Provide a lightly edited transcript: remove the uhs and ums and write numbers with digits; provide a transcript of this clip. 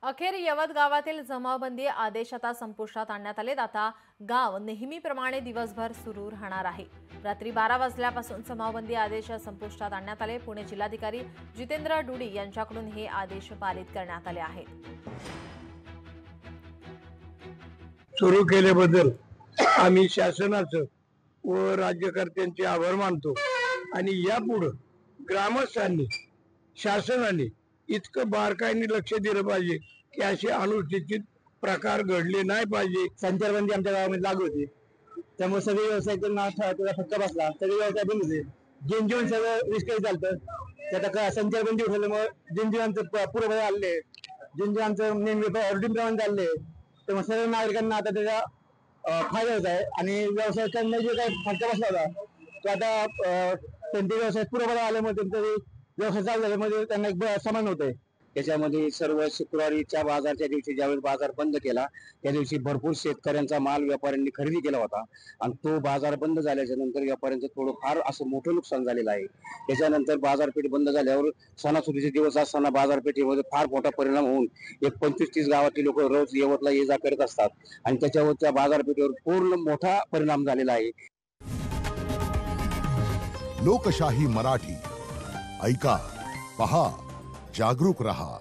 अखेर यवत गावातील जमावबंदी आदेश आता संपुष्टात आणण्यात आले। आता गाव नेहमीप्रमाणे दिवसभर सुरू राहणार आहे। रात्री 12 वाजल्यापासून जमावबंदी आदेश संपुष्टात आणण्यात आले। पुणे जिल्हाधिकारी जितेंद्र डुडी यांच्याकडून हे आदेश पारित करण्यात आले आहेत। सुरू केल्याबद्दल आम्ही शासनाचं व राज्यकर्त्यांचे आभार मानतो आणि यापुढे ग्रामस्थांनी शासनाने इतकं बारकाईने लक्ष दिलं पाहिजे की असे अनुचित प्रकार घडले नाही पाहिजे। संचारबंदी आमच्या गावामध्ये लागू होती, त्यामुळे सगळे व्यवसाय फटका बसला, सगळे व्यवसाय बंद होते। जनजीवन सगळं विस्कळीत झालं। त्यात संचारबंदी उठवल्यामुळे जनजीवनचं पूर्वपदावर आले, जनजीवनचं नेहमी ऑर्डिनप्रमाणे चालले, त्यामुळे सर्व नागरिकांना आता त्याचा फायदा होत आहे आणि व्यवसाय करण्याचे जे काही फटका बसला होता तो आता त्यांचे व्यवसाय पूर्वपदावर आल्यामुळे त्यांचा व्यवसाय चालू झाल्यामुळे त्यांना एक समान होत आहे। त्याच्यामध्ये सर्व शुक्रवारीच्या बाजारच्या दिवशी ज्यावेळेस बाजार बंद केला त्या दिवशी भरपूर शेतकऱ्यांचा माल व्यापाऱ्यांनी खरेदी केला होता आणि तो बाजार बंद झाल्याच्या नंतर व्यापाऱ्यांचं थोडं फार असं मोठं नुकसान झालेलं आहे। त्याच्यानंतर बाजारपेठ बंद झाल्यावर सणासुदीचे दिवस असताना बाजारपेठेमध्ये फार मोठा परिणाम होऊन एक 25-30 गावातली लोक रोज यवतला ये जा करत असतात आणि त्याच्यावर त्या बाजारपेठेवर पूर्ण मोठा परिणाम झालेला आहे। लोकशाही मराठी ऐका, पहा, जागरूक रहा।